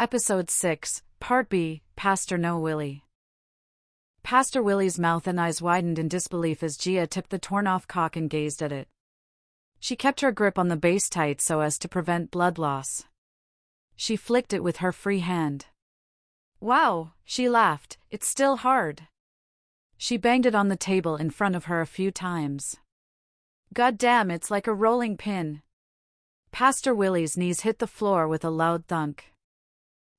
Episode 6, Part B, Pastor No Willy. Pastor Willy's mouth and eyes widened in disbelief as Gia tipped the torn-off cock and gazed at it. She kept her grip on the base tight so as to prevent blood loss. She flicked it with her free hand. Wow, she laughed, it's still hard. She banged it on the table in front of her a few times. God damn, it's like a rolling pin. Pastor Willy's knees hit the floor with a loud thunk.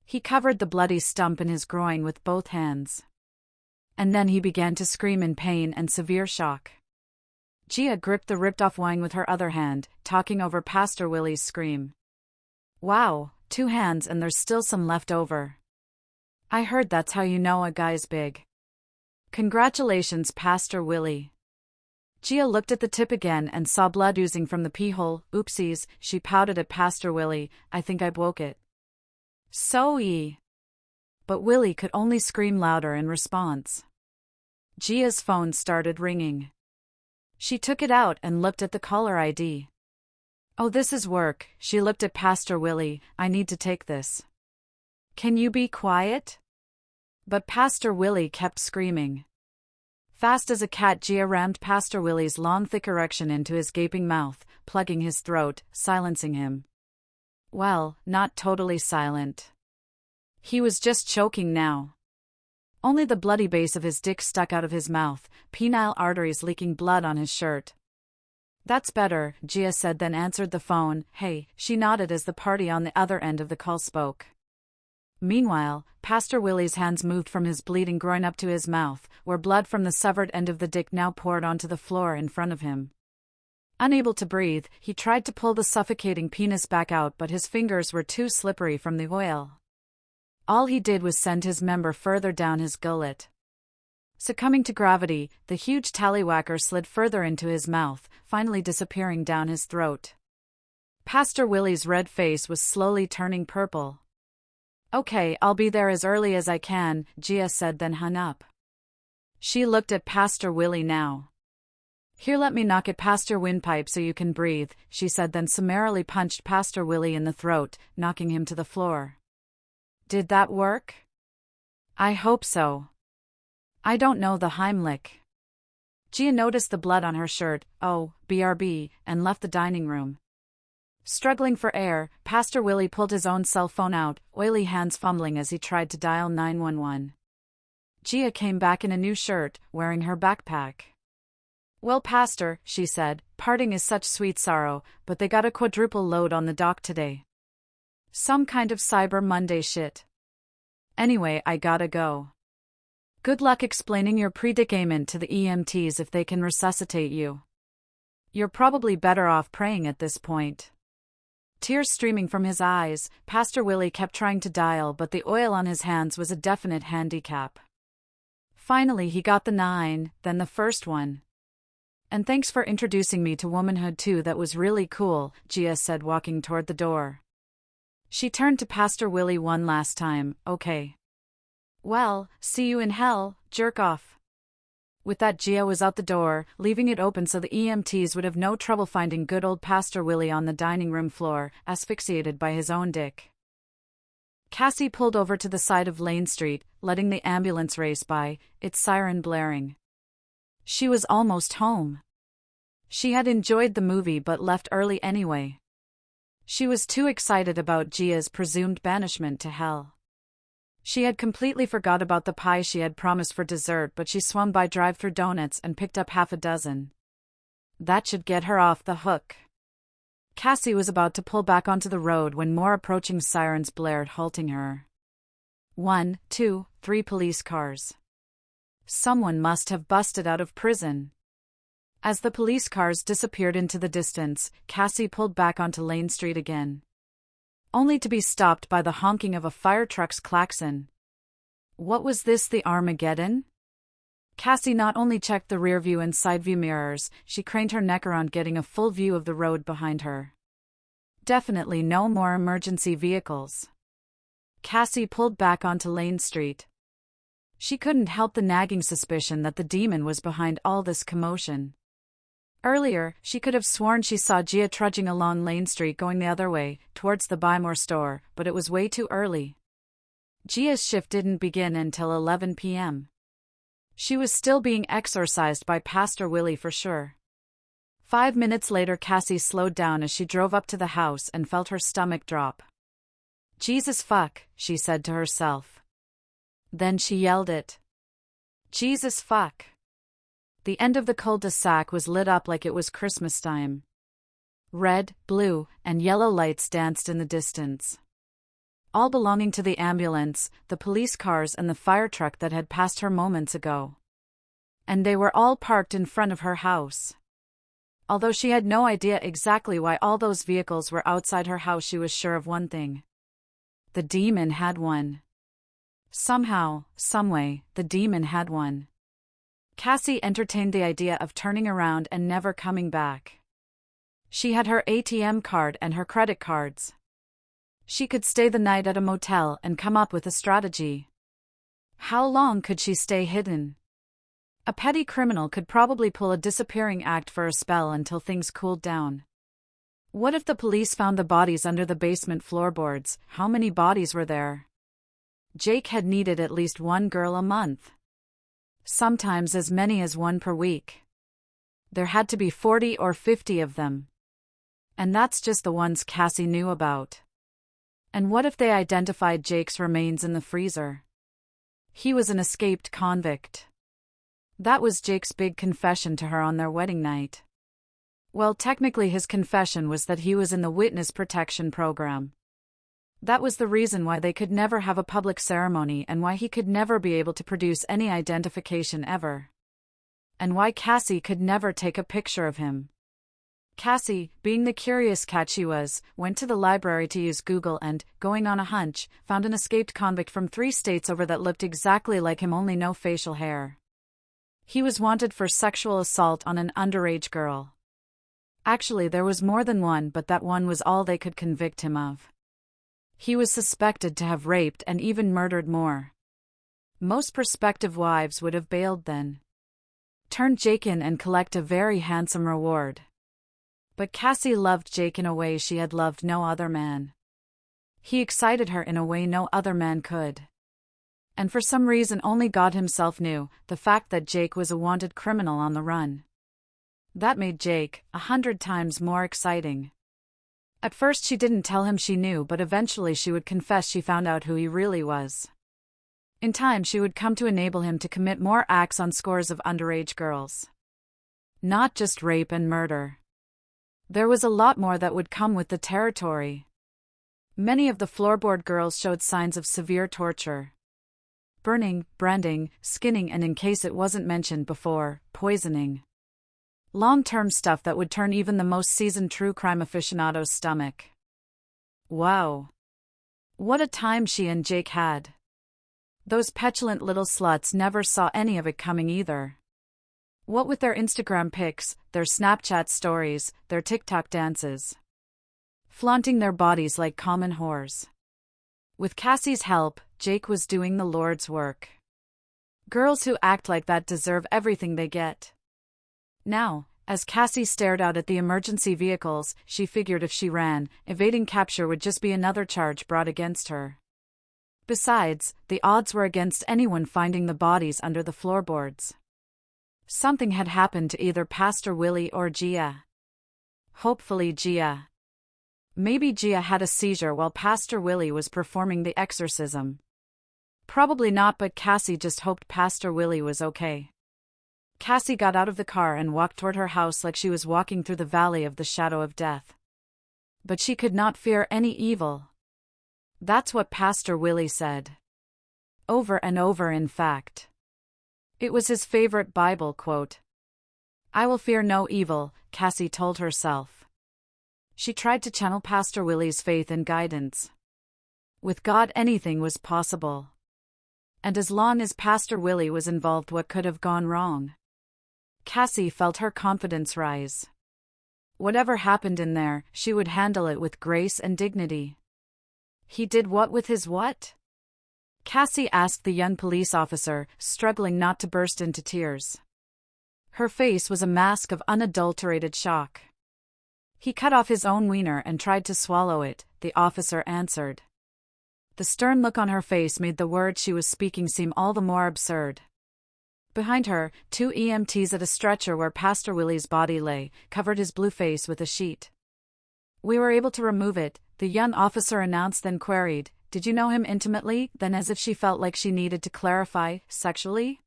He covered the bloody stump in his groin with both hands. And then he began to scream in pain and severe shock. Gia gripped the ripped-off wang with her other hand, talking over Pastor Willy's scream. Wow, 2 hands and there's still some left over. I heard that's how you know a guy's big. Congratulations, Pastor Willy. Gia looked at the tip again and saw blood oozing from the pee-hole. Oopsies, she pouted at Pastor Willy, I think I broke it. But Willy could only scream louder in response. Gia's phone started ringing. She took it out and looked at the caller ID. Oh, this is work. She looked at Pastor Willy, I need to take this. Can you be quiet? But Pastor Willy kept screaming. Fast as a cat, Gia rammed Pastor Willy's long thick erection into his gaping mouth, plugging his throat, silencing him. Well, not totally silent. He was just choking now. Only the bloody base of his dick stuck out of his mouth, penile arteries leaking blood on his shirt. That's better, Gia said, then answered the phone. Hey, she nodded as the party on the other end of the call spoke. Meanwhile, Pastor Willy's hands moved from his bleeding groin up to his mouth, where blood from the severed end of the dick now poured onto the floor in front of him. Unable to breathe, he tried to pull the suffocating penis back out, but his fingers were too slippery from the oil. All he did was send his member further down his gullet. Succumbing to gravity, the huge tallywhacker slid further into his mouth, finally disappearing down his throat. Pastor Willy's red face was slowly turning purple. Okay, I'll be there as early as I can, Gia said, then hung up. She looked at Pastor Willy now. Here, let me knock it past your windpipe so you can breathe, she said, then summarily punched Pastor Willy in the throat, knocking him to the floor. Did that work? I hope so. I don't know the Heimlich. Gia noticed the blood on her shirt, oh, BRB, and left the dining room. Struggling for air, Pastor Willy pulled his own cell phone out, oily hands fumbling as he tried to dial 911. Gia came back in a new shirt, wearing her backpack. Well, Pastor, she said, parting is such sweet sorrow, but they got a quadruple load on the dock today. Some kind of Cyber Monday shit. Anyway, I gotta go. Good luck explaining your predicament to the EMTs if they can resuscitate you. You're probably better off praying at this point. Tears streaming from his eyes, Pastor Willy kept trying to dial, but the oil on his hands was a definite handicap. Finally he got the 9, then the first one. And thanks for introducing me to womanhood too, that was really cool, Gia said, walking toward the door. She turned to Pastor Willy one last time, okay. Well, see you in hell, jerk off. With that, Gia was out the door, leaving it open so the EMTs would have no trouble finding good old Pastor Willy on the dining room floor, asphyxiated by his own dick. Cassie pulled over to the side of Lane Street, letting the ambulance race by, its siren blaring. She was almost home. She had enjoyed the movie but left early anyway. She was too excited about Gia's presumed banishment to hell. She had completely forgot about the pie she had promised for dessert, but she swung by drive-thru donuts and picked up half a dozen. That should get her off the hook. Cassie was about to pull back onto the road when more approaching sirens blared, halting her. 1, 2, 3 police cars. Someone must have busted out of prison. As the police cars disappeared into the distance, Cassie pulled back onto Lane Street again. Only to be stopped by the honking of a fire truck's klaxon. What was this, the Armageddon? Cassie not only checked the rearview and side-view mirrors, she craned her neck around, getting a full view of the road behind her. Definitely no more emergency vehicles. Cassie pulled back onto Lane Street. She couldn't help the nagging suspicion that the demon was behind all this commotion. Earlier, she could have sworn she saw Gia trudging along Lane Street going the other way, towards the Buy More store, but it was way too early. Gia's shift didn't begin until 11 p.m. She was still being exorcised by Pastor Willy for sure. 5 minutes later, Cassie slowed down as she drove up to the house and felt her stomach drop. "Jesus fuck," she said to herself. Then she yelled it. "Jesus fuck." The end of the cul-de-sac was lit up like it was Christmas time. Red, blue, and yellow lights danced in the distance. All belonging to the ambulance, the police cars and the fire truck that had passed her moments ago. And they were all parked in front of her house. Although she had no idea exactly why all those vehicles were outside her house, she was sure of one thing. The demon had won. Somehow, someway, the demon had won. Cassie entertained the idea of turning around and never coming back. She had her ATM card and her credit cards. She could stay the night at a motel and come up with a strategy. How long could she stay hidden? A petty criminal could probably pull a disappearing act for a spell until things cooled down. What if the police found the bodies under the basement floorboards? How many bodies were there? Jake had needed at least one girl a month. Sometimes as many as one per week. There had to be 40 or 50 of them. And that's just the ones Cassie knew about. And what if they identified Jake's remains in the freezer? He was an escaped convict. That was Jake's big confession to her on their wedding night. Well, technically his confession was that he was in the witness protection program. That was the reason why they could never have a public ceremony and why he could never be able to produce any identification ever. And why Cassie could never take a picture of him. Cassie, being the curious cat she was, went to the library to use Google and, going on a hunch, found an escaped convict from 3 states over that looked exactly like him, only no facial hair. He was wanted for sexual assault on an underage girl. Actually, there was more than one, but that one was all they could convict him of. He was suspected to have raped and even murdered more. Most prospective wives would have bailed then. Turned Jake in and collect a very handsome reward. But Cassie loved Jake in a way she had loved no other man. He excited her in a way no other man could. And for some reason only God himself knew, the fact that Jake was a wanted criminal on the run. That made Jake 100 times more exciting. At first she didn't tell him she knew, but eventually she would confess she found out who he really was. In time she would come to enable him to commit more acts on scores of underage girls. Not just rape and murder. There was a lot more that would come with the territory. Many of the floorboard girls showed signs of severe torture. Burning, branding, skinning, and in case it wasn't mentioned before, poisoning. Long-term stuff that would turn even the most seasoned true crime aficionado's stomach. Wow. What a time she and Jake had. Those petulant little sluts never saw any of it coming either. What with their Instagram pics, their Snapchat stories, their TikTok dances. Flaunting their bodies like common whores. With Cassie's help, Jake was doing the Lord's work. Girls who act like that deserve everything they get. Now, as Cassie stared out at the emergency vehicles, she figured if she ran, evading capture would just be another charge brought against her. Besides, the odds were against anyone finding the bodies under the floorboards. Something had happened to either Pastor Willy or Gia. Hopefully Gia. Maybe Gia had a seizure while Pastor Willy was performing the exorcism. Probably not, but Cassie just hoped Pastor Willy was okay. Cassie got out of the car and walked toward her house like she was walking through the valley of the shadow of death. But she could not fear any evil. That's what Pastor Willy said. Over and over, in fact. It was his favorite Bible quote. "I will fear no evil," Cassie told herself. She tried to channel Pastor Willy's faith and guidance. With God anything was possible. And as long as Pastor Willy was involved, what could have gone wrong? Cassie felt her confidence rise. Whatever happened in there, she would handle it with grace and dignity. He did what with his what? Cassie asked the young police officer, struggling not to burst into tears. Her face was a mask of unadulterated shock. He cut off his own wiener and tried to swallow it, the officer answered. The stern look on her face made the words she was speaking seem all the more absurd. Behind her, 2 EMTs at a stretcher where Pastor Willy's body lay, covered his blue face with a sheet. "We were able to remove it," the young officer announced, then queried, "Did you know him intimately?" Then, as if she felt like she needed to clarify, "Sexually?"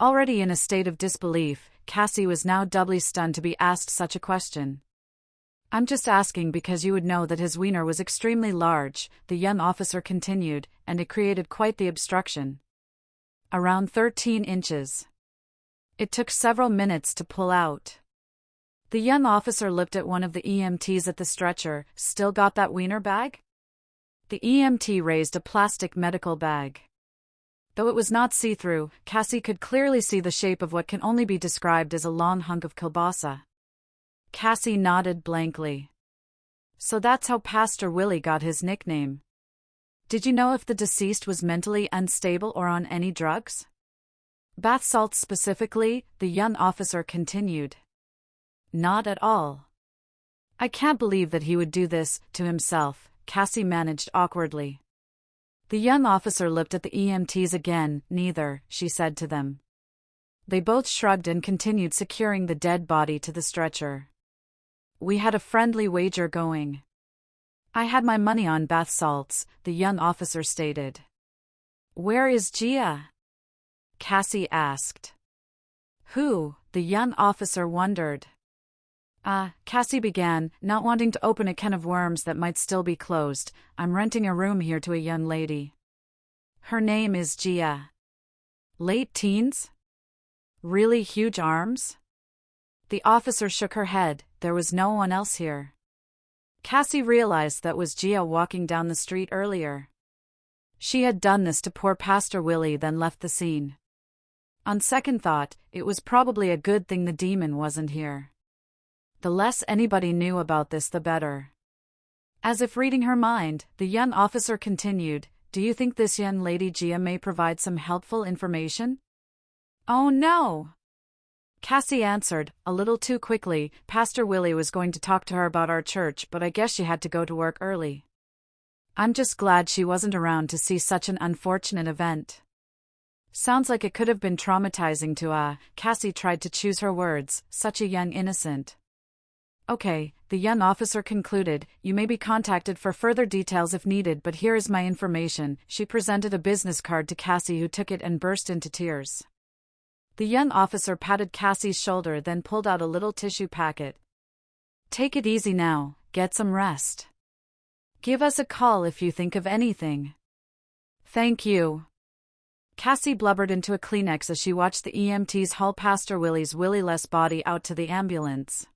Already in a state of disbelief, Cassie was now doubly stunned to be asked such a question. "I'm just asking because you would know that his wiener was extremely large," the young officer continued, "and it created quite the obstruction. Around 13 inches. It took several minutes to pull out." The young officer looked at one of the EMTs at the stretcher. "Still got that wiener bag?" The EMT raised a plastic medical bag. Though it was not see-through, Cassie could clearly see the shape of what can only be described as a long hunk of kielbasa. Cassie nodded blankly. "So that's how Pastor Willy got his nickname. Did you know if the deceased was mentally unstable or on any drugs?" "Bath salts specifically," the young officer continued. "Not at all." "I can't believe that he would do this to himself," Cassie managed awkwardly. The young officer looked at the EMTs again. "Neither," she said to them. They both shrugged and continued securing the dead body to the stretcher. "We had a friendly wager going. I had my money on bath salts," the young officer stated. "Where is Gia?" Cassie asked. "Who?" the young officer wondered. Cassie began, not wanting to open a can of worms that might still be closed. "I'm renting a room here to a young lady. Her name is Gia. Late teens? Really huge arms?" The officer shook her head. "There was no one else here." Cassie realized that was Gia walking down the street earlier. She had done this to poor Pastor Willy, then left the scene. On second thought, it was probably a good thing the demon wasn't here. The less anybody knew about this, the better. As if reading her mind, the young officer continued, "Do you think this young lady Gia may provide some helpful information?" "Oh no!" Cassie answered, a little too quickly. "Pastor Willy was going to talk to her about our church, but I guess she had to go to work early. I'm just glad she wasn't around to see such an unfortunate event." "Sounds like it could have been traumatizing to Cassie tried to choose her words, "such a young innocent." "Okay," the young officer concluded, "you may be contacted for further details if needed, but here is my information." She presented a business card to Cassie, who took it and burst into tears. The young officer patted Cassie's shoulder, then pulled out a little tissue packet. "Take it easy now, get some rest. Give us a call if you think of anything." "Thank you." Cassie blubbered into a Kleenex as she watched the EMTs haul Pastor Willy's Willy-less body out to the ambulance.